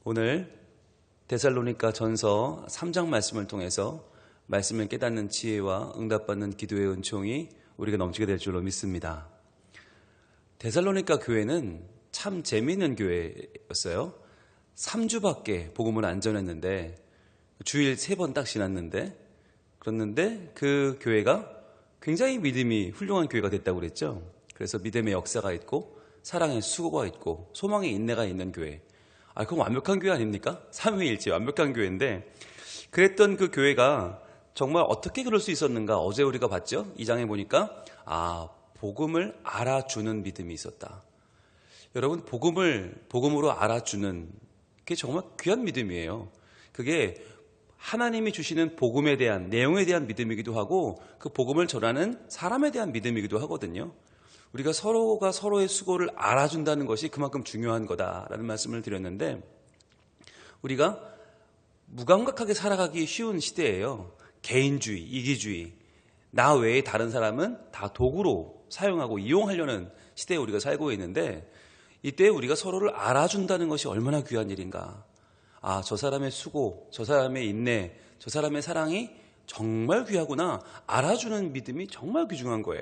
오늘 데살로니가 전서 3장 말씀을 통해서 말씀을 깨닫는 지혜와 응답받는 기도의 은총이 우리가 넘치게 될 줄로 믿습니다. 데살로니가 교회는 참 재미있는 교회였어요. 3주밖에 복음을 안 전했는데 주일 3번 딱 지났는데 그랬는데 그 교회가 굉장히 믿음이 훌륭한 교회가 됐다고 그랬죠. 그래서 믿음의 역사가 있고 사랑의 수고가 있고 소망의 인내가 있는 교회. 그건 완벽한 교회 아닙니까? 삼위일체 완벽한 교회인데 그랬던 그 교회가 정말 어떻게 그럴 수 있었는가? 어제 우리가 봤죠? 2장에 보니까 복음을 알아주는 믿음이 있었다. 여러분, 복음으로 알아주는 그게 정말 귀한 믿음이에요. 그게 하나님이 주시는 복음에 대한 내용에 대한 믿음이기도 하고 그 복음을 전하는 사람에 대한 믿음이기도 하거든요. 우리가 서로가 서로의 수고를 알아준다는 것이 그만큼 중요한 거다라는 말씀을 드렸는데 우리가 무감각하게 살아가기 쉬운 시대예요. 개인주의, 이기주의, 나 외에 다른 사람은 다 도구로 사용하고 이용하려는 시대에 우리가 살고 있는데 이때 우리가 서로를 알아준다는 것이 얼마나 귀한 일인가. 저 사람의 수고, 저 사람의 인내, 저 사람의 사랑이 정말 귀하구나. 알아주는 믿음이 정말 귀중한 거예요.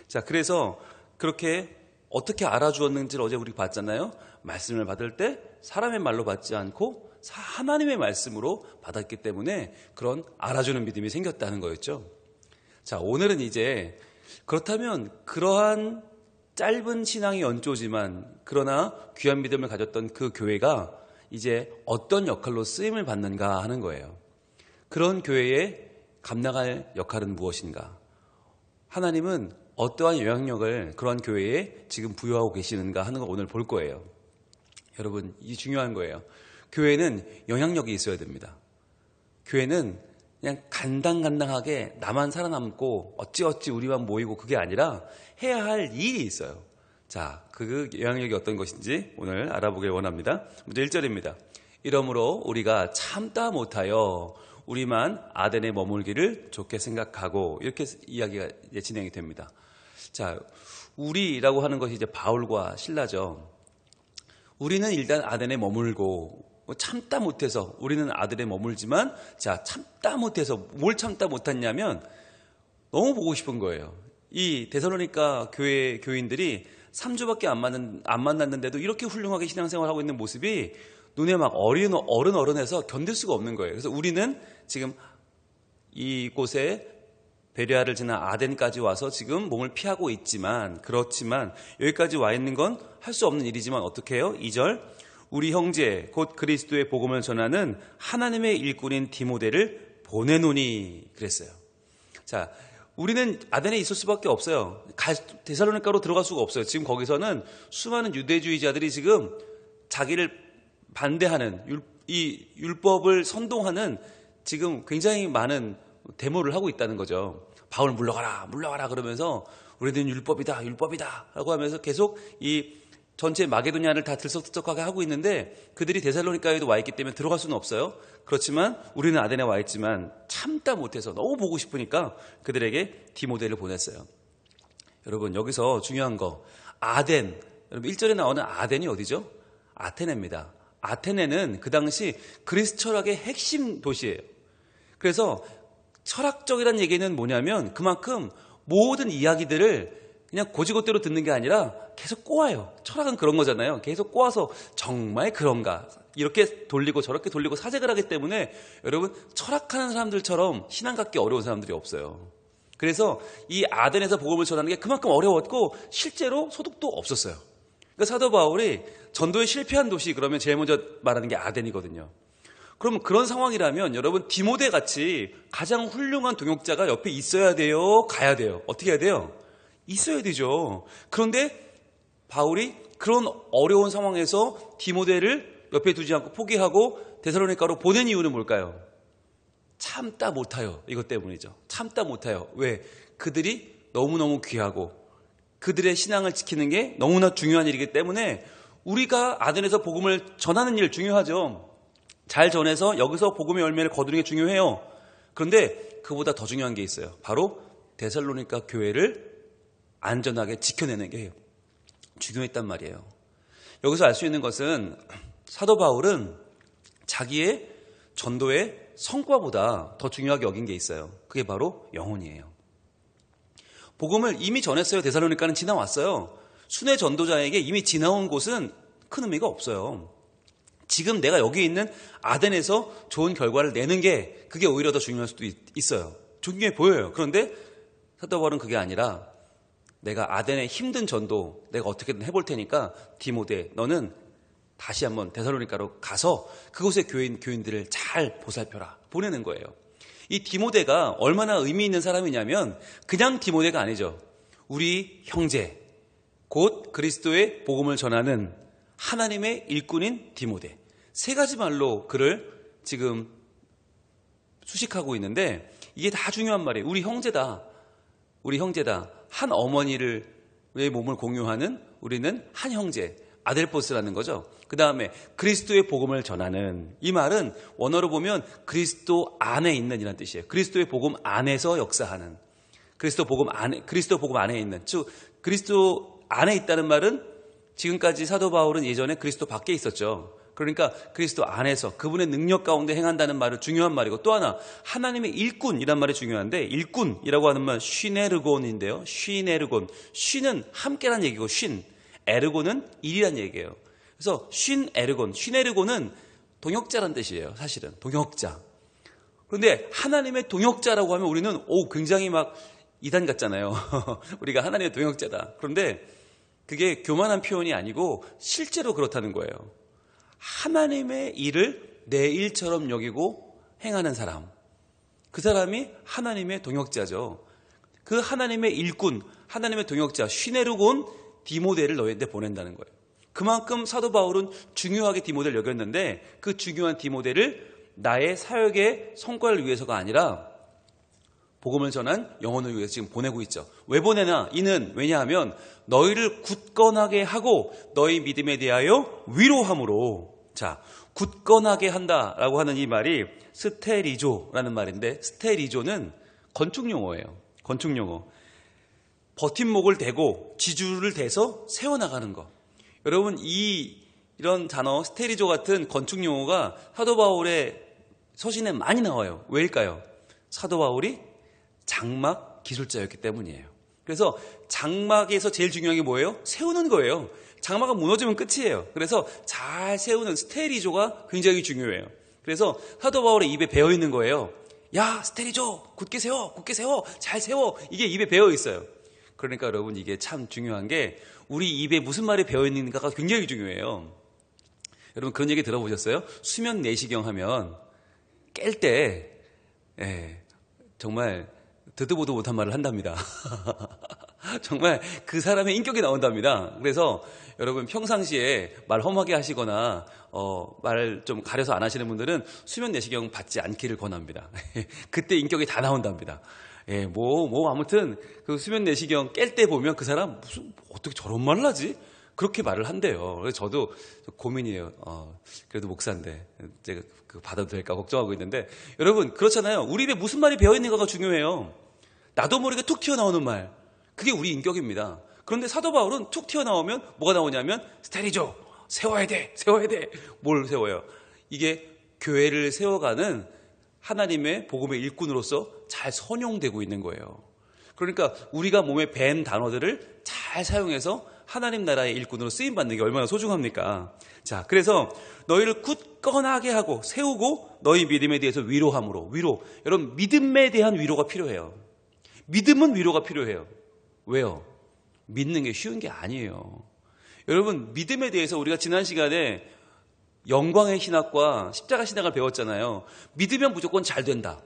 자, 그래서 그렇게 어떻게 알아주었는지를 어제 우리 봤잖아요. 말씀을 받을 때 사람의 말로 받지 않고 하나님의 말씀으로 받았기 때문에 그런 알아주는 믿음이 생겼다는 거였죠. 자, 오늘은 이제 그렇다면 그러한 짧은 신앙의 연조지만 그러나 귀한 믿음을 가졌던 그 교회가 이제 어떤 역할로 쓰임을 받는가 하는 거예요. 그런 교회에 감당할 역할은 무엇인가? 하나님은 어떠한 영향력을 그런 교회에 지금 부여하고 계시는가 하는 걸 오늘 볼 거예요. 여러분, 이 중요한 거예요. 교회는 영향력이 있어야 됩니다. 교회는 그냥 간당간당하게 나만 살아남고 어찌어찌 우리만 모이고 그게 아니라 해야 할 일이 있어요. 자, 그 영향력이 어떤 것인지 오늘 알아보길 원합니다. 먼저 1절입니다. 이러므로 우리가 참다 못하여 우리만 아덴에 머물기를 좋게 생각하고 이렇게 이야기가 이제 진행이 됩니다. 자, 우리라고 하는 것이 이제 바울과 실라죠. 우리는 일단 아덴에 머물고 참다 못해서 우리는 아덴에 머물지만 자, 참다 못해서 뭘 참다 못했냐면 너무 보고 싶은 거예요. 이 데살로니가 교회 교인들이 3주밖에 안 만났는데도 이렇게 훌륭하게 신앙생활하고 있는 모습이 눈에 막 어른해서 견딜 수가 없는 거예요. 그래서 우리는 지금 이곳에 베레아를 지나 아덴까지 와서 지금 몸을 피하고 있지만 그렇지만 여기까지 와 있는 건 할 수 없는 일이지만 어떻게 해요? 2절 우리 형제 곧 그리스도의 복음을 전하는 하나님의 일꾼인 디모데를 보내노니 그랬어요. 자, 우리는 아덴에 있을 수밖에 없어요. 데살로니가로 들어갈 수가 없어요. 지금 거기서는 수많은 유대주의자들이 지금 자기를 반대하는 이 율법을 선동하는 지금 굉장히 많은 데모를 하고 있다는 거죠. 바울 물러가라 그러면서 우리는 율법이다 라고 하면서 계속 이 전체 마게도냐를 다 들썩들썩하게 하고 있는데 그들이 데살로니가에도 와 있기 때문에 들어갈 수는 없어요. 그렇지만 우리는 아덴에 와 있지만 참다 못해서 너무 보고 싶으니까 그들에게 디모데를 보냈어요. 여러분, 여기서 중요한 거 아덴, 여러분 1절에 나오는 아덴이 어디죠? 아테네입니다. 아테네는 그 당시 그리스 철학의 핵심 도시예요. 그래서 철학적이라는 얘기는 뭐냐면 그만큼 모든 이야기들을 그냥 고지고대로 듣는 게 아니라 계속 꼬아요. 철학은 그런 거잖아요. 계속 꼬아서 정말 그런가 이렇게 돌리고 저렇게 돌리고 사색을 하기 때문에 여러분 철학하는 사람들처럼 신앙 갖기 어려운 사람들이 없어요. 그래서 이 아덴에서 복음을 전하는 게 그만큼 어려웠고 실제로 소득도 없었어요. 그러니까 사도 바울이 전도에 실패한 도시 그러면 제일 먼저 말하는 게 아덴이거든요. 그럼 그런 상황이라면 여러분 디모데 같이 가장 훌륭한 동역자가 옆에 있어야 돼요? 가야 돼요? 어떻게 해야 돼요? 있어야 되죠. 그런데 바울이 그런 어려운 상황에서 디모데를 옆에 두지 않고 포기하고 데살로니가로 보낸 이유는 뭘까요? 참다 못하여 이것 때문이죠. 참다 못하여. 왜? 그들이 너무너무 귀하고 그들의 신앙을 지키는 게 너무나 중요한 일이기 때문에 우리가 아덴에서 복음을 전하는 일 중요하죠. 잘 전해서 여기서 복음의 열매를 거두는 게 중요해요. 그런데 그보다 더 중요한 게 있어요. 바로 데살로니가 교회를 안전하게 지켜내는 게 중요했단 말이에요. 여기서 알 수 있는 것은 사도 바울은 자기의 전도의 성과보다 더 중요하게 여긴 게 있어요. 그게 바로 영혼이에요. 복음을 이미 전했어요. 데살로니가는 지나왔어요. 순회 전도자에게 이미 지나온 곳은 큰 의미가 없어요. 지금 내가 여기 있는 아덴에서 좋은 결과를 내는 게 그게 오히려 더 중요할 수도 있어요. 중요해 보여요. 그런데 사도 바울은 그게 아니라 내가 아덴의 힘든 전도 내가 어떻게든 해볼 테니까 디모데 너는 다시 한번 데살로니가로 가서 그곳의 교인들을 잘 보살펴라 보내는 거예요. 이 디모데가 얼마나 의미 있는 사람이냐면 그냥 디모데가 아니죠. 우리 형제 곧 그리스도의 복음을 전하는 하나님의 일꾼인 디모데. 세 가지 말로 그를 지금 수식하고 있는데 이게 다 중요한 말이에요. 우리 형제다. 우리 형제다. 한 어머니를 왜 몸을 공유하는 우리는 한 형제. 아델포스라는 거죠. 그 다음에 그리스도의 복음을 전하는 이 말은 원어로 보면 그리스도 안에 있는 이란 뜻이에요. 그리스도의 복음 안에서 역사하는 그리스도 복음 안에 있는 즉 그리스도 안에 있다는 말은 지금까지 사도 바울은 예전에 그리스도 밖에 있었죠. 그러니까 그리스도 안에서 그분의 능력 가운데 행한다는 말은 중요한 말이고 또 하나 하나님의 일꾼이란 말이 중요한데 일꾼이라고 하는 말 쉬네르곤인데요. 쉬네르곤 쉬는 함께란 얘기고 에르곤은 일이란 얘기예요. 그래서 쉬네르곤은 동역자란 뜻이에요. 사실은 동역자. 그런데 하나님의 동역자라고 하면 우리는 굉장히 막 이단 같잖아요. 우리가 하나님의 동역자다. 그런데 그게 교만한 표현이 아니고 실제로 그렇다는 거예요. 하나님의 일을 내 일처럼 여기고 행하는 사람. 그 사람이 하나님의 동역자죠. 그 하나님의 일꾼, 하나님의 동역자 쉬네르곤 디모데를 너희한테 보낸다는 거예요. 그만큼 사도 바울은 중요하게 디모데를 여겼는데 그 중요한 디모데를 나의 사역의 성과를 위해서가 아니라 복음을 전한 영혼을 위해서 지금 보내고 있죠. 왜 보내나? 이는 왜냐하면 너희를 굳건하게 하고 너희 믿음에 대하여 위로함으로. 자, 굳건하게 한다라고 하는 이 말이 스테리조라는 말인데 스테리조는 건축용어예요. 건축용어. 버팀목을 대고 지주를 대서 세워나가는 것. 여러분 이런 단어 스테리조 같은 건축용어가 사도 바울의 서신에 많이 나와요. 왜일까요? 사도 바울이 장막 기술자였기 때문이에요. 그래서 장막에서 제일 중요한 게 뭐예요? 세우는 거예요. 장막은 무너지면 끝이에요. 그래서 잘 세우는 스테리조가 굉장히 중요해요. 그래서 사도 바울의 입에 배어 있는 거예요. 야 스테리조 굳게 세워 잘 세워 이게 입에 배어 있어요. 그러니까 여러분 이게 참 중요한 게 우리 입에 무슨 말이 배어 있는가가 굉장히 중요해요. 여러분 그런 얘기 들어보셨어요? 수면 내시경 하면 깰 때 정말 듣도 보도 못한 말을 한답니다. 정말 그 사람의 인격이 나온답니다. 그래서 여러분 평상시에 말 험하게 하시거나 말 좀 가려서 안 하시는 분들은 수면 내시경 받지 않기를 권합니다. 그때 인격이 다 나온답니다. 아무튼 그 수면 내시경 깰 때 보면 그 사람 어떻게 저런 말을 하지? 그렇게 말을 한대요. 그래서 저도 고민이에요. 그래도 목사인데 제가 받아도 될까 걱정하고 있는데 여러분 그렇잖아요. 우리 입에 무슨 말이 배어 있는가가 중요해요. 나도 모르게 툭 튀어나오는 말. 그게 우리 인격입니다. 그런데 사도 바울은 툭 튀어나오면 뭐가 나오냐면 스테리조 세워야 돼. 뭘 세워요? 이게 교회를 세워가는 하나님의 복음의 일꾼으로서 잘 선용되고 있는 거예요. 그러니까 우리가 몸에 밴 단어들을 잘 사용해서 하나님 나라의 일꾼으로 쓰임받는 게 얼마나 소중합니까? 자, 그래서 너희를 굳건하게 하고 세우고 너희 믿음에 대해서 위로함으로. 여러분 믿음에 대한 위로가 필요해요. 믿음은 위로가 필요해요. 왜요? 믿는 게 쉬운 게 아니에요. 여러분 믿음에 대해서 우리가 지난 시간에 영광의 신학과 십자가 신학을 배웠잖아요. 믿으면 무조건 잘 된다.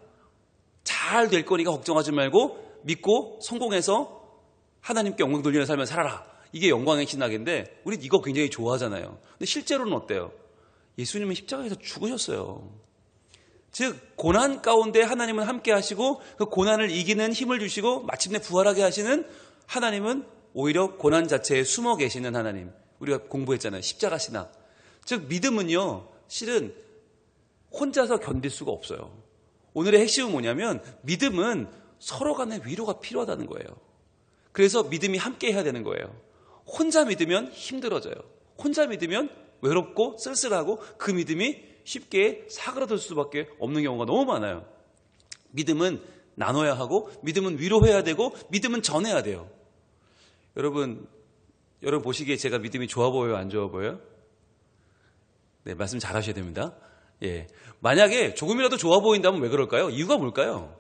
잘 될 거니까 걱정하지 말고 믿고 성공해서 하나님께 영광 돌리는 삶을 살아라. 이게 영광의 신학인데 우리 이거 굉장히 좋아하잖아요. 근데 실제로는 어때요? 예수님은 십자가에서 죽으셨어요. 즉 고난 가운데 하나님은 함께 하시고 그 고난을 이기는 힘을 주시고 마침내 부활하게 하시는 하나님은 오히려 고난 자체에 숨어 계시는 하나님. 우리가 공부했잖아요. 십자가 신학. 즉 믿음은요 실은 혼자서 견딜 수가 없어요. 오늘의 핵심은 뭐냐면 믿음은 서로 간의 위로가 필요하다는 거예요. 그래서 믿음이 함께 해야 되는 거예요. 혼자 믿으면 힘들어져요. 혼자 믿으면 외롭고 쓸쓸하고 그 믿음이 쉽게 사그라들 수밖에 없는 경우가 너무 많아요. 믿음은 나눠야 하고, 믿음은 위로해야 되고, 믿음은 전해야 돼요. 여러분 보시기에 제가 믿음이 좋아 보여요, 안 좋아 보여요? 네, 말씀 잘 하셔야 됩니다. 예. 만약에 조금이라도 좋아 보인다면 왜 그럴까요? 이유가 뭘까요?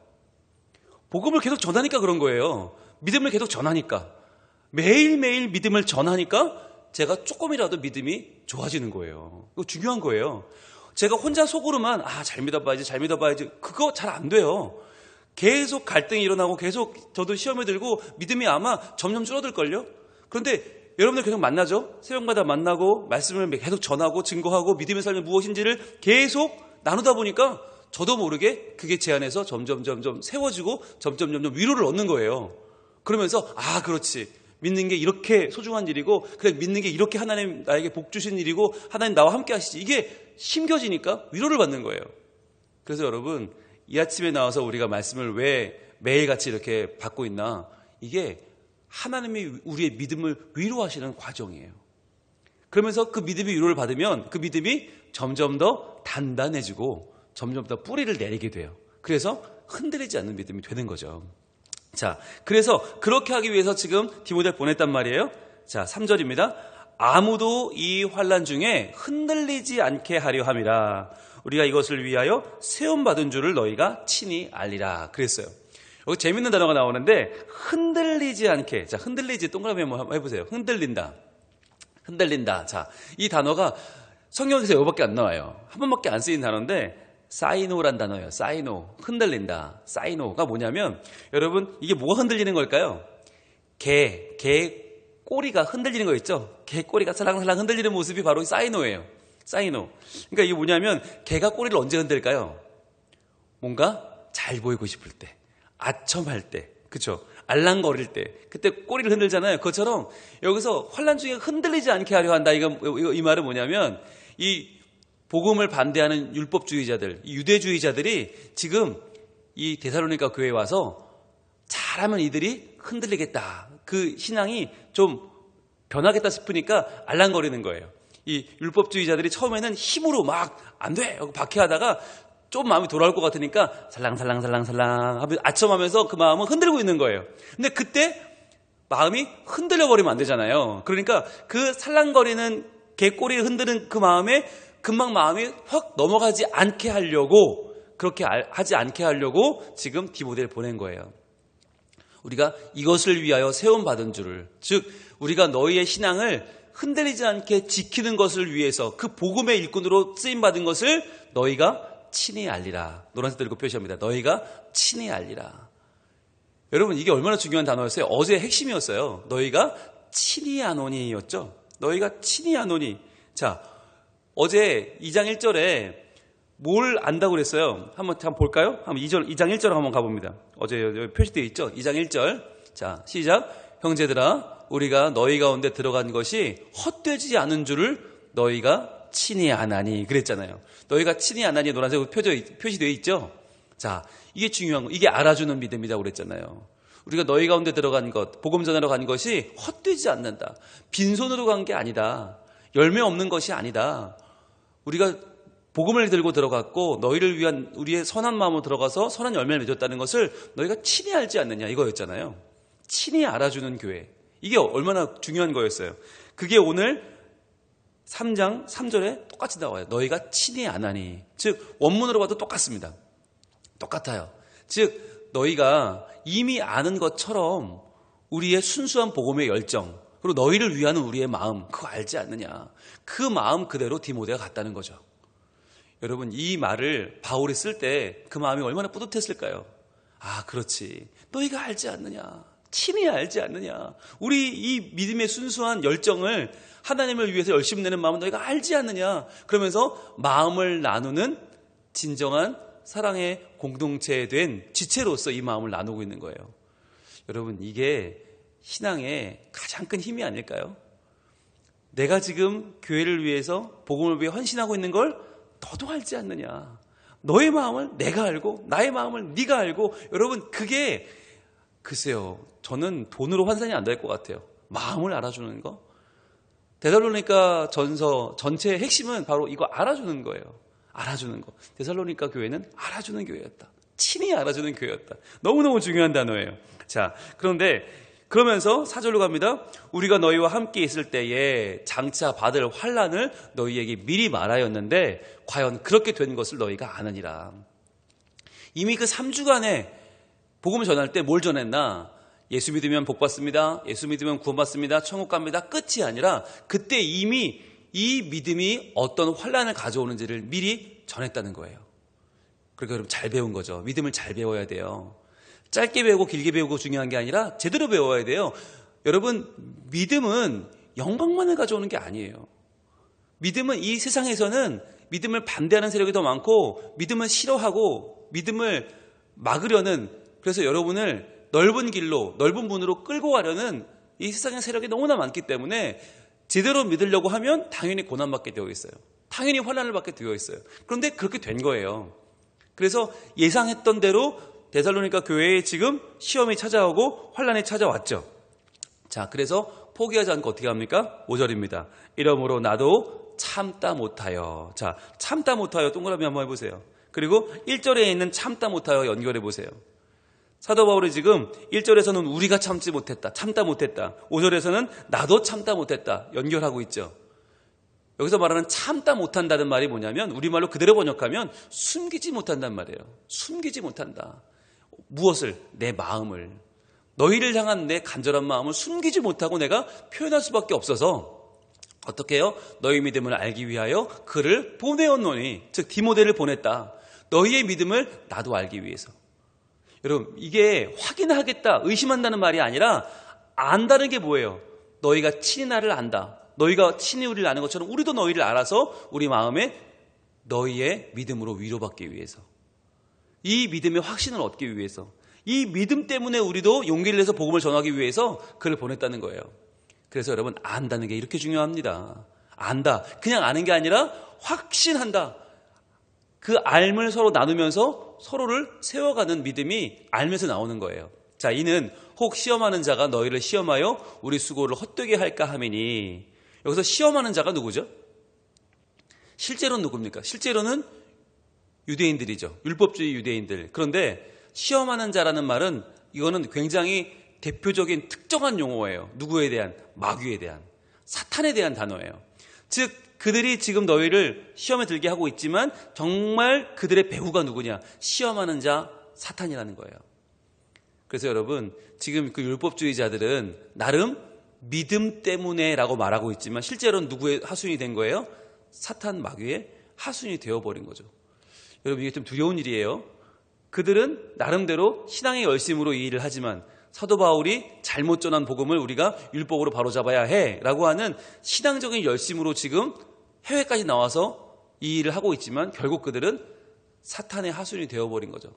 복음을 계속 전하니까 그런 거예요. 믿음을 계속 전하니까. 매일매일 믿음을 전하니까 제가 조금이라도 믿음이 좋아지는 거예요. 이거 중요한 거예요. 제가 혼자 속으로만 잘 믿어봐야지 그거 잘 안 돼요. 계속 갈등이 일어나고 계속 저도 시험에 들고 믿음이 아마 점점 줄어들걸요. 그런데 여러분들 계속 만나죠. 새벽마다 만나고 말씀을 계속 전하고 증거하고 믿음의 삶이 무엇인지를 계속 나누다 보니까 저도 모르게 그게 제 안에서 점점 세워지고 점점 위로를 얻는 거예요. 그러면서 그렇지, 믿는 게 이렇게 소중한 일이고, 그래, 믿는 게 이렇게 하나님 나에게 복 주신 일이고, 하나님 나와 함께 하시지, 이게 심겨지니까 위로를 받는 거예요. 그래서 여러분, 이 아침에 나와서 우리가 말씀을 왜 매일같이 이렇게 받고 있나, 이게 하나님이 우리의 믿음을 위로하시는 과정이에요. 그러면서 그 믿음이 위로를 받으면 그 믿음이 점점 더 단단해지고 점점 더 뿌리를 내리게 돼요. 그래서 흔들리지 않는 믿음이 되는 거죠. 자, 그래서 그렇게 하기 위해서 지금 디모데를 보냈단 말이에요. 자, 3절입니다. 아무도 이 환난 중에 흔들리지 않게 하려 함이라. 우리가 이것을 위하여 세움받은 줄을 너희가 친히 알리라. 그랬어요. 여기 재밌는 단어가 나오는데, 흔들리지 않게. 자, 흔들리지 동그라미 한번 해보세요. 흔들린다. 자, 이 단어가 성경에서 이거밖에 안 나와요. 한 번밖에 안 쓰인 단어인데, 사이노란 단어예요. 사이노. 흔들린다. 사이노가 뭐냐면, 여러분, 이게 뭐가 흔들리는 걸까요? 개 꼬리가 흔들리는 거 있죠? 개 꼬리가 살랑살랑 흔들리는 모습이 바로 사이노예요. 사이노. 그러니까 이게 뭐냐면, 개가 꼬리를 언제 흔들까요? 뭔가 잘 보이고 싶을 때, 아첨할 때, 그쵸? 알랑거릴 때, 그때 꼬리를 흔들잖아요. 그것처럼 여기서 환난 중에 흔들리지 않게 하려 한다. 이 말은 뭐냐면, 이 복음을 반대하는 율법주의자들, 유대주의자들이 지금 이 데살로니가 교회에 와서 잘하면 이들이 흔들리겠다. 그 신앙이 좀 변하겠다 싶으니까 알랑거리는 거예요. 이 율법주의자들이 처음에는 힘으로 막 안 돼! 하고 박해하다가 좀 마음이 돌아올 것 같으니까 살랑살랑 아첨하면서 그 마음은 흔들고 있는 거예요. 근데 그때 마음이 흔들려 버리면 안 되잖아요. 그러니까 그 살랑거리는 개꼬리를 흔드는 그 마음에 금방 마음이 확 넘어가지 않게 하려고, 그렇게 하지 않게 하려고 지금 디모데를 보낸 거예요. 우리가 이것을 위하여 세움받은 줄을, 즉 우리가 너희의 신앙을 흔들리지 않게 지키는 것을 위해서 그 복음의 일꾼으로 쓰임받은 것을 너희가 친히 알리라. 노란색 들고 표시합니다. 너희가 친히 알리라. 여러분, 이게 얼마나 중요한 단어였어요? 어제의 핵심이었어요. 너희가 친히 아노니였죠. 너희가 친히 아노니. 자, 어제 2장 1절에 뭘 안다고 그랬어요? 한번 볼까요? 한번 2장 1절 한번 가봅니다. 어제 여기 표시되어 있죠? 2장 1절. 자, 시작. 형제들아, 우리가 너희 가운데 들어간 것이 헛되지 않은 줄을 너희가 친히 아나니. 그랬잖아요. 너희가 친히 아나니 노란색으로 표시되어 있죠? 자, 이게 중요한 거. 이게 알아주는 믿음이라고 그랬잖아요. 우리가 너희 가운데 들어간 것, 복음 전하러 간 것이 헛되지 않는다. 빈손으로 간 게 아니다. 열매 없는 것이 아니다. 우리가 복음을 들고 들어갔고 너희를 위한 우리의 선한 마음으로 들어가서 선한 열매를 맺었다는 것을 너희가 친히 알지 않느냐, 이거였잖아요. 친히 알아주는 교회. 이게 얼마나 중요한 거였어요. 그게 오늘 3장 3절에 똑같이 나와요. 너희가 친히 아나니. 즉 원문으로 봐도 똑같습니다. 똑같아요. 즉 너희가 이미 아는 것처럼 우리의 순수한 복음의 열정, 그리고 너희를 위하는 우리의 마음, 그거 알지 않느냐. 그 마음 그대로 디모데가 갔다는 거죠. 여러분, 이 말을 바울이 쓸 때 그 마음이 얼마나 뿌듯했을까요? 그렇지. 너희가 알지 않느냐. 친히 알지 않느냐. 우리 이 믿음의 순수한 열정을 하나님을 위해서 열심히 내는 마음은 너희가 알지 않느냐. 그러면서 마음을 나누는 진정한 사랑의 공동체에 된 지체로서 이 마음을 나누고 있는 거예요. 여러분, 이게 신앙의 가장 큰 힘이 아닐까요? 내가 지금 교회를 위해서 복음을 위해 헌신하고 있는 걸 너도 알지 않느냐. 너의 마음을 내가 알고 나의 마음을 네가 알고. 여러분, 그게 글쎄요, 저는 돈으로 환산이 안 될 것 같아요. 마음을 알아주는 거. 데살로니가 전서 전체의 핵심은 바로 이거 알아주는 거예요. 알아주는 거. 데살로니가 교회는 알아주는 교회였다. 친히 알아주는 교회였다. 너무너무 중요한 단어예요. 자, 그러면서 4절로 갑니다. 우리가 너희와 함께 있을 때에 장차 받을 환난을 너희에게 미리 말하였는데 과연 그렇게 된 것을 너희가 아느니라. 이미 그 3주간에 복음을 전할 때 뭘 전했나? 예수 믿으면 복 받습니다. 예수 믿으면 구원받습니다. 천국 갑니다. 끝이 아니라 그때 이미 이 믿음이 어떤 환난을 가져오는지를 미리 전했다는 거예요. 그러니까 여러분 잘 배운 거죠. 믿음을 잘 배워야 돼요. 짧게 배우고 길게 배우고 중요한 게 아니라 제대로 배워야 돼요. 여러분, 믿음은 영광만을 가져오는 게 아니에요. 믿음은 이 세상에서는 믿음을 반대하는 세력이 더 많고 믿음을 싫어하고 믿음을 막으려는, 그래서 여러분을 넓은 길로 넓은 문으로 끌고 가려는 이 세상의 세력이 너무나 많기 때문에 제대로 믿으려고 하면 당연히 고난받게 되어 있어요. 당연히 환난을 받게 되어 있어요. 그런데 그렇게 된 거예요. 그래서 예상했던 대로 데살로니가 교회에 지금 시험이 찾아오고 환난이 찾아왔죠. 자, 그래서 포기하지 않고 어떻게 합니까? 5절입니다. 이러므로 나도 참다 못하여. 자, 참다 못하여 동그라미 한번 해보세요. 그리고 1절에 있는 참다 못하여 연결해 보세요. 사도 바울이 지금 1절에서는 우리가 참지 못했다, 참다 못했다. 5절에서는 나도 참다 못했다 연결하고 있죠. 여기서 말하는 참다 못한다는 말이 뭐냐면 우리말로 그대로 번역하면 숨기지 못한다는 말이에요. 숨기지 못한다. 무엇을? 내 마음을. 너희를 향한 내 간절한 마음을 숨기지 못하고 내가 표현할 수밖에 없어서 어떻게 해요? 너희 믿음을 알기 위하여 그를 보내었노니, 즉 디모데를 보냈다. 너희의 믿음을 나도 알기 위해서. 여러분, 이게 확인하겠다, 의심한다는 말이 아니라 안다는 게 뭐예요? 너희가 친히 나를 안다. 너희가 친히 우리를 아는 것처럼 우리도 너희를 알아서 우리 마음에 너희의 믿음으로 위로받기 위해서, 이 믿음의 확신을 얻기 위해서, 이 믿음 때문에 우리도 용기를 내서 복음을 전하기 위해서 그를 보냈다는 거예요. 그래서 여러분, 안다는 게 이렇게 중요합니다. 안다. 그냥 아는 게 아니라 확신한다. 그 알을 서로 나누면서 서로를 세워가는 믿음이 알면서 나오는 거예요. 자, 이는 혹 시험하는 자가 너희를 시험하여 우리 수고를 헛되게 할까 하미니. 여기서 시험하는 자가 누구죠? 실제로는 누굽니까? 실제로는 유대인들이죠. 율법주의 유대인들. 그런데 시험하는 자라는 말은 이거는 굉장히 대표적인 특정한 용어예요. 누구에 대한? 마귀에 대한, 사탄에 대한 단어예요. 즉 그들이 지금 너희를 시험에 들게 하고 있지만 정말 그들의 배후가 누구냐? 시험하는 자 사탄이라는 거예요. 그래서 여러분, 지금 그 율법주의자들은 나름 믿음 때문에 라고 말하고 있지만 실제로는 누구의 하수인이 된 거예요? 사탄 마귀의 하수인이 되어버린 거죠. 여러분, 이게 좀 두려운 일이에요. 그들은 나름대로 신앙의 열심으로 이 일을 하지만 사도 바울이 잘못 전한 복음을 우리가 율법으로 바로잡아야 해라고 하는 신앙적인 열심으로 지금 해외까지 나와서 이 일을 하고 있지만 결국 그들은 사탄의 하수인이 되어버린 거죠.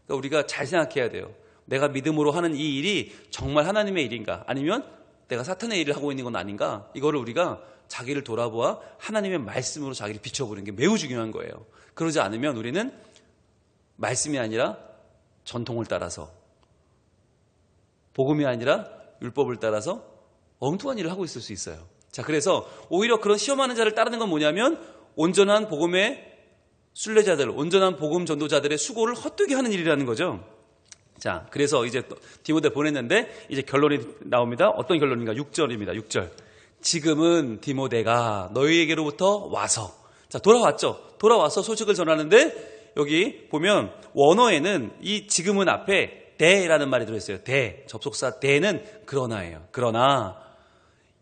그러니까 우리가 잘 생각해야 돼요. 내가 믿음으로 하는 이 일이 정말 하나님의 일인가, 아니면 내가 사탄의 일을 하고 있는 건 아닌가, 이거를 우리가 자기를 돌아보아 하나님의 말씀으로 자기를 비춰보는 게 매우 중요한 거예요. 그러지 않으면 우리는 말씀이 아니라 전통을 따라서, 복음이 아니라 율법을 따라서 엉뚱한 일을 하고 있을 수 있어요. 자, 그래서 오히려 그런 시험하는 자를 따르는 건 뭐냐면 온전한 복음의 순례자들, 온전한 복음 전도자들의 수고를 헛되게 하는 일이라는 거죠. 자, 그래서 이제 디모데 보냈는데 이제 결론이 나옵니다. 어떤 결론인가? 6절입니다. 6절. 지금은 디모데가 너희에게로부터 와서, 자, 돌아왔죠. 돌아와서 소식을 전하는데 여기 보면 원어에는 이 지금은 앞에 대라는 말이 들어있어요. 대, 접속사 대는 그러나예요. 그러나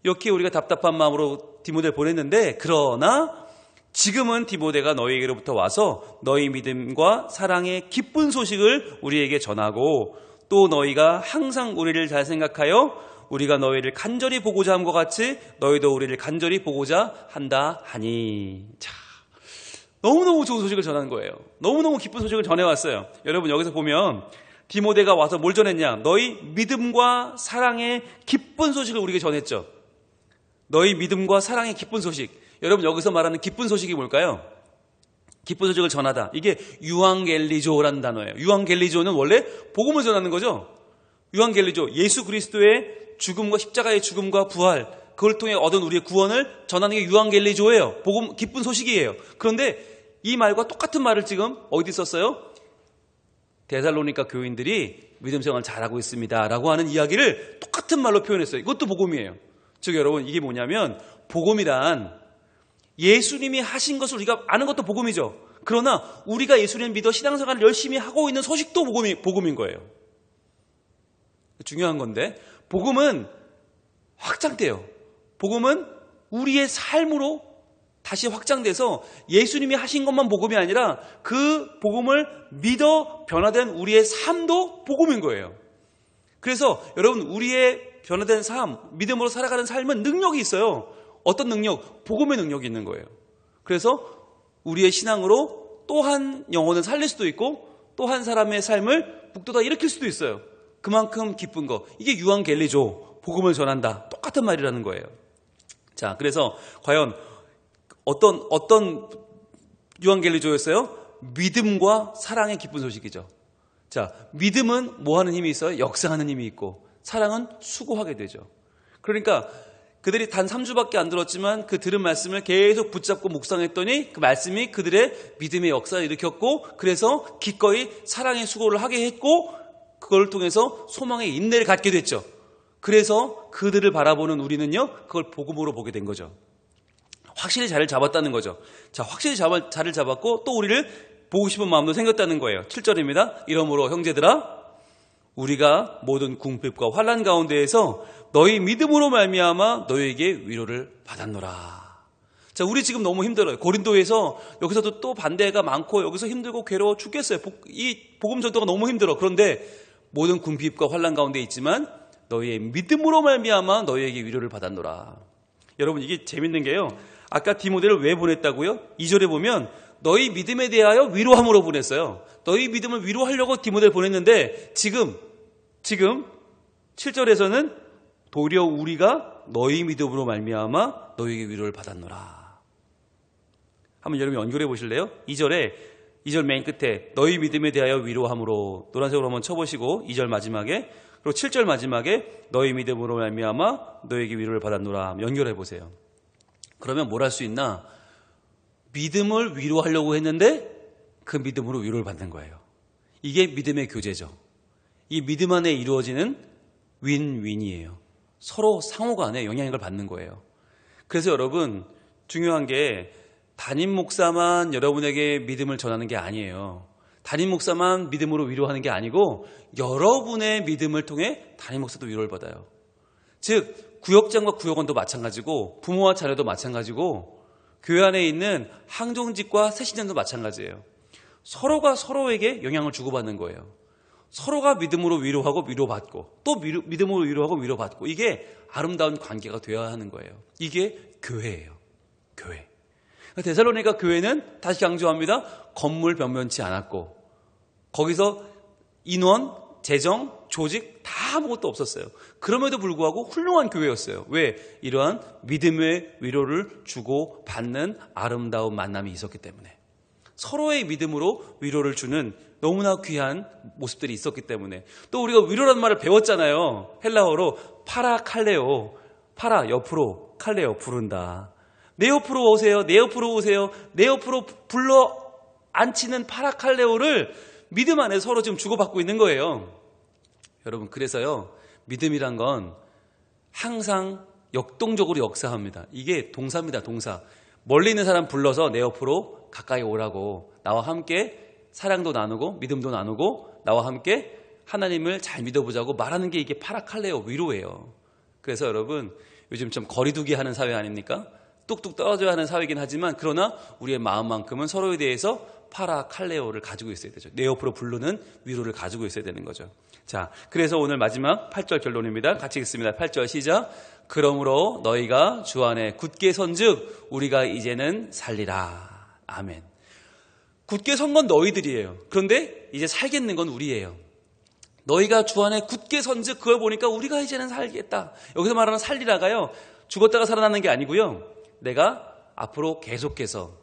이렇게 우리가 답답한 마음으로 디모데를 보냈는데, 그러나 지금은 디모데가 너희에게로부터 와서 너희 믿음과 사랑의 기쁜 소식을 우리에게 전하고, 또 너희가 항상 우리를 잘 생각하여 우리가 너희를 간절히 보고자 함과 같이 너희도 우리를 간절히 보고자 한다 하니. 자, 너무너무 좋은 소식을 전하는 거예요. 너무너무 기쁜 소식을 전해왔어요. 여러분, 여기서 보면 디모데가 와서 뭘 전했냐? 너희 믿음과 사랑의 기쁜 소식을 우리에게 전했죠. 너희 믿음과 사랑의 기쁜 소식. 여러분, 여기서 말하는 기쁜 소식이 뭘까요? 기쁜 소식을 전하다. 이게 유앙겔리조라는 단어예요. 유앙겔리조는 원래 복음을 전하는 거죠. 유앙겔리조, 예수 그리스도의 죽음과 십자가의 죽음과 부활, 그걸 통해 얻은 우리의 구원을 전하는 게 유앙겔리조예요. 복음, 기쁜 소식이에요. 그런데 이 말과 똑같은 말을 지금 어디 썼어요? 데살로니가 교인들이 믿음 생활을 잘하고 있습니다 라고 하는 이야기를 똑같은 말로 표현했어요. 이것도 복음이에요. 즉 여러분, 이게 뭐냐면 복음이란 예수님이 하신 것을 우리가 아는 것도 복음이죠. 그러나 우리가 예수님을 믿어 신앙생활을 열심히 하고 있는 소식도 복음인 거예요. 중요한 건데, 복음은 확장돼요. 복음은 우리의 삶으로 다시 확장돼서 예수님이 하신 것만 복음이 아니라 그 복음을 믿어 변화된 우리의 삶도 복음인 거예요. 그래서 여러분, 우리의 변화된 삶, 믿음으로 살아가는 삶은 능력이 있어요. 어떤 능력? 복음의 능력이 있는 거예요. 그래서 우리의 신앙으로 또 한 영혼을 살릴 수도 있고 또 한 사람의 삶을 북돋아 일으킬 수도 있어요. 그만큼 기쁜 거. 이게 유앙겔리조, 복음을 전한다. 똑같은 말이라는 거예요. 자, 그래서 과연 어떤 유앙겔리조였어요? 믿음과 사랑의 기쁜 소식이죠. 자, 믿음은 뭐 하는 힘이 있어요? 역사하는 힘이 있고, 사랑은 수고하게 되죠. 그러니까 그들이 단 3주밖에 안 들었지만 그 들은 말씀을 계속 붙잡고 묵상했더니 그 말씀이 그들의 믿음의 역사를 일으켰고, 그래서 기꺼이 사랑의 수고를 하게 했고, 그걸 통해서 소망의 인내를 갖게 됐죠. 그래서 그들을 바라보는 우리는요, 그걸 복음으로 보게 된 거죠. 확실히 자리를 잡았다는 거죠. 자, 확실히 자리를 잡았고 또 우리를 보고 싶은 마음도 생겼다는 거예요. 7절입니다. 이러므로 형제들아, 우리가 모든 궁핍과 환난 가운데에서 너희 믿음으로 말미암아 너희에게 위로를 받았노라. 자, 우리 지금 너무 힘들어요. 고린도에서 여기서도 또 반대가 많고 여기서 힘들고 괴로워 죽겠어요. 이 복음 전도가 너무 힘들어. 그런데 모든 궁핍과 환난 가운데 있지만 너희의 믿음으로 말미암아 너희에게 위로를 받았노라. 여러분, 이게 재밌는 게요, 아까 디모데를 왜 보냈다고요? 2절에 보면 너희 믿음에 대하여 위로함으로 보냈어요. 너희 믿음을 위로하려고 디모데를 보냈는데 지금 7절에서는 도리어 우리가 너희 믿음으로 말미암아 너희에게 위로를 받았노라. 한번 여러분 연결해 보실래요? 2절 맨 끝에 너희 믿음에 대하여 위로함으로 노란색으로 한번 쳐보시고, 2절 마지막에, 그리고 7절 마지막에 너희 믿음으로 말미암아 너희에게 위로를 받았노라. 연결해 보세요. 그러면 뭘 할 수 있나? 믿음을 위로하려고 했는데 그 믿음으로 위로를 받는 거예요. 이게 믿음의 교제죠. 이 믿음 안에 이루어지는 윈윈이에요. 서로 상호간에 영향을 받는 거예요. 그래서 여러분, 중요한 게 담임 목사만 여러분에게 믿음을 전하는 게 아니에요. 담임 목사만 믿음으로 위로하는 게 아니고 여러분의 믿음을 통해 담임 목사도 위로를 받아요. 즉 구역장과 구역원도 마찬가지고 부모와 자녀도 마찬가지고 교회 안에 있는 항종직과 새신자도 마찬가지예요. 서로가 서로에게 영향을 주고받는 거예요. 서로가 믿음으로 위로하고 위로받고 또 믿음으로 위로하고 위로받고, 이게 아름다운 관계가 되어야 하는 거예요. 이게 교회예요. 교회. 데살로니가 교회는 다시 강조합니다. 건물 변변치 않았고 거기서 인원, 재정, 조직 다 아무것도 없었어요. 그럼에도 불구하고 훌륭한 교회였어요. 왜? 이러한 믿음의 위로를 주고 받는 아름다운 만남이 있었기 때문에, 서로의 믿음으로 위로를 주는 너무나 귀한 모습들이 있었기 때문에. 또 우리가 위로라는 말을 배웠잖아요. 헬라어로 파라칼레오. 파라 옆으로, 칼레오 부른다. 내 옆으로 오세요. 내 옆으로 오세요. 내 옆으로 불러 앉히는 파라칼레오를 믿음 안에 서로 지금 주고받고 있는 거예요. 여러분, 그래서요, 믿음이란 건 항상 역동적으로 역사합니다. 이게 동사입니다. 동사. 멀리 있는 사람 불러서 내 옆으로 가까이 오라고, 나와 함께 사랑도 나누고 믿음도 나누고 나와 함께 하나님을 잘 믿어보자고 말하는 게 이게 파라칼레오, 위로예요. 그래서 여러분, 요즘 좀 거리두기 하는 사회 아닙니까? 뚝뚝 떨어져야 하는 사회이긴 하지만, 그러나 우리의 마음만큼은 서로에 대해서 파라칼레오를 가지고 있어야 되죠. 내 옆으로 부르는 위로를 가지고 있어야 되는 거죠. 자, 그래서 오늘 마지막 8절 결론입니다. 같이 읽습니다. 8절 시작. 그러므로 너희가 주 안에 굳게 선즉 우리가 이제는 살리라. 아멘. 굳게 선 건 너희들이에요. 그런데 이제 살겠는 건 우리예요. 너희가 주 안에 굳게 선즉, 그걸 보니까 우리가 이제는 살겠다. 여기서 말하는 살리라가요, 죽었다가 살아나는 게 아니고요, 내가 앞으로 계속해서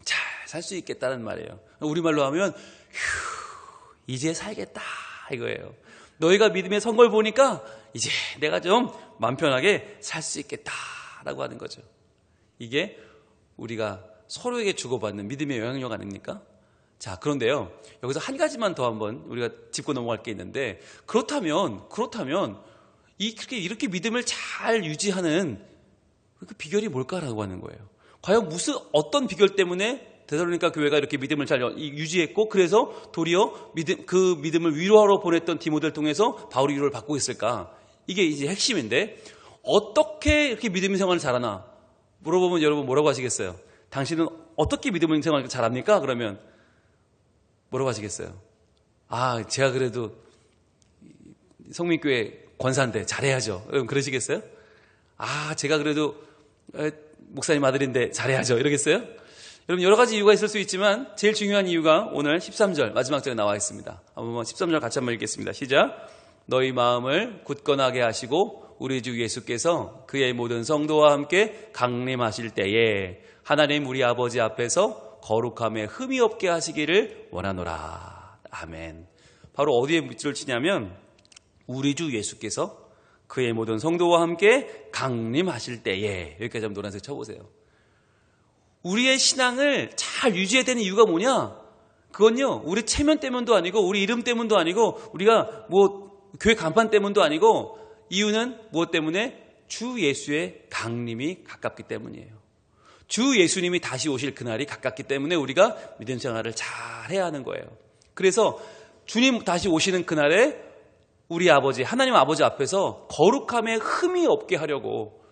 잘 살 수 있겠다는 말이에요. 우리말로 하면 휴, 이제 살겠다 이거예요. 너희가 믿음에 선 걸 보니까 이제 내가 좀 마음 편하게 살 수 있겠다라고 하는 거죠. 이게 우리가 서로에게 주고받는 믿음의 영향력 아닙니까? 자, 그런데요, 여기서 한 가지만 더 한번 우리가 짚고 넘어갈 게 있는데, 그렇다면 이렇게 믿음을 잘 유지하는 그 비결이 뭘까라고 하는 거예요. 과연 어떤 비결 때문에 데살로니가 교회가 이렇게 믿음을 잘 유지했고, 그래서 도리어 그 믿음을 위로하러 보냈던 디모데를 통해서 바울이 위로를 받고 있을까? 이게 이제 핵심인데, 어떻게 이렇게 믿음 생활을 잘하나? 물어보면 여러분 뭐라고 하시겠어요? 당신은 어떻게 믿음 생활을 잘합니까? 그러면 뭐라고 하시겠어요? 제가 그래도 성민교회 권사인데 잘해야죠. 여러분 그러시겠어요? 제가 그래도 목사님 아들인데 잘해야죠. 이러겠어요? 여러분 여러 가지 이유가 있을 수 있지만 제일 중요한 이유가 오늘 13절 마지막 절에 나와 있습니다. 한번 13절 같이 한번 읽겠습니다. 시작. 너희 마음을 굳건하게 하시고 우리 주 예수께서 그의 모든 성도와 함께 강림하실 때에 하나님 우리 아버지 앞에서 거룩함에 흠이 없게 하시기를 원하노라. 아멘. 바로 어디에 밑줄을 치냐면 우리 주 예수께서 그의 모든 성도와 함께 강림하실 때에, 여기까지 한번 노란색 쳐보세요. 우리의 신앙을 잘 유지해야 되는 이유가 뭐냐? 그건요, 우리 체면 때문도 아니고 우리 이름 때문도 아니고 우리가 교회 간판 때문도 아니고, 이유는 무엇 때문에? 주 예수의 강림이 가깝기 때문이에요. 주 예수님이 다시 오실 그날이 가깝기 때문에 우리가 믿음 생활을 잘 해야 하는 거예요. 그래서 주님 다시 오시는 그날에 우리 아버지, 하나님 아버지 앞에서 거룩함에 흠이 없게 하려고,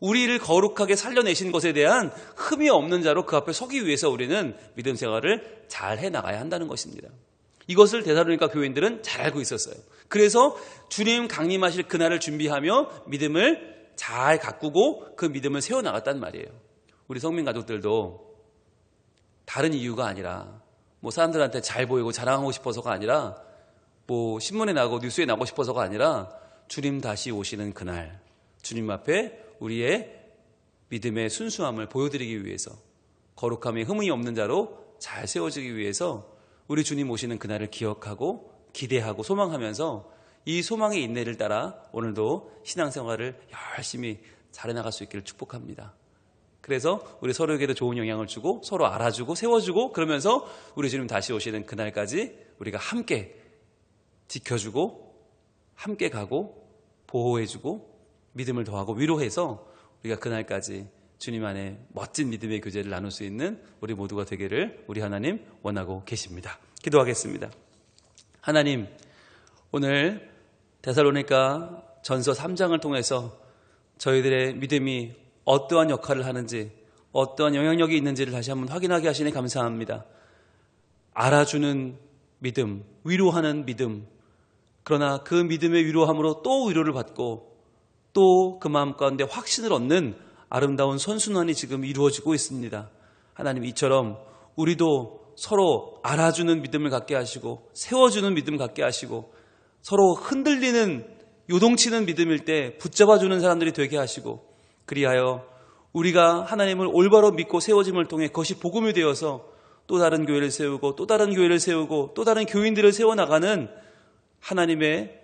우리를 거룩하게 살려내신 것에 대한 흠이 없는 자로 그 앞에 서기 위해서 우리는 믿음 생활을 잘 해나가야 한다는 것입니다. 이것을 데살로니가 교인들은 잘 알고 있었어요. 그래서 주님 강림하실 그날을 준비하며 믿음을 잘 가꾸고 그 믿음을 세워나갔단 말이에요. 우리 성민 가족들도 다른 이유가 아니라 사람들한테 잘 보이고 자랑하고 싶어서가 아니라 신문에 나고 뉴스에 나고 싶어서가 아니라 주님 다시 오시는 그날 주님 앞에 우리의 믿음의 순수함을 보여드리기 위해서, 거룩함에 흠이 없는 자로 잘 세워지기 위해서 우리 주님 오시는 그날을 기억하고 기대하고 소망하면서 이 소망의 인내를 따라 오늘도 신앙생활을 열심히 잘해나갈 수 있기를 축복합니다. 그래서 우리 서로에게도 좋은 영향을 주고 서로 알아주고 세워주고, 그러면서 우리 주님 다시 오시는 그날까지 우리가 함께 지켜주고 함께 가고 보호해주고 믿음을 더하고 위로해서 우리가 그날까지 주님 안에 멋진 믿음의 교제를 나눌 수 있는 우리 모두가 되기를 우리 하나님 원하고 계십니다. 기도하겠습니다. 하나님, 오늘 데살로니가 전서 3장을 통해서 저희들의 믿음이 어떠한 역할을 하는지, 어떠한 영향력이 있는지를 다시 한번 확인하게 하시니 감사합니다. 알아주는 믿음, 위로하는 믿음, 그러나 그 믿음의 위로함으로 또 위로를 받고 또 그 마음 가운데 확신을 얻는 아름다운 선순환이 지금 이루어지고 있습니다. 하나님, 이처럼 우리도 서로 알아주는 믿음을 갖게 하시고 세워주는 믿음 갖게 하시고 서로 흔들리는 요동치는 믿음일 때 붙잡아주는 사람들이 되게 하시고, 그리하여 우리가 하나님을 올바로 믿고 세워짐을 통해 그것이 복음이 되어서 또 다른 교회를 세우고 또 다른 교회를 세우고 또 다른 교인들을 세워나가는 하나님의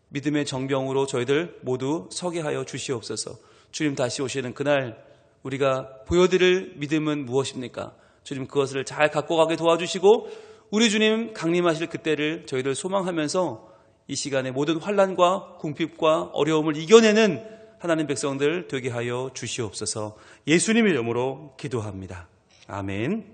믿음의 정병으로 저희들 모두 서게 하여 주시옵소서. 주님 다시 오시는 그날 우리가 보여드릴 믿음은 무엇입니까? 주님 그것을 잘 갖고 가게 도와주시고 우리 주님 강림하실 그때를 저희들 소망하면서 이 시간에 모든 환난과 궁핍과 어려움을 이겨내는 하나님 백성들 되게 하여 주시옵소서. 예수님의 이름으로 기도합니다. 아멘.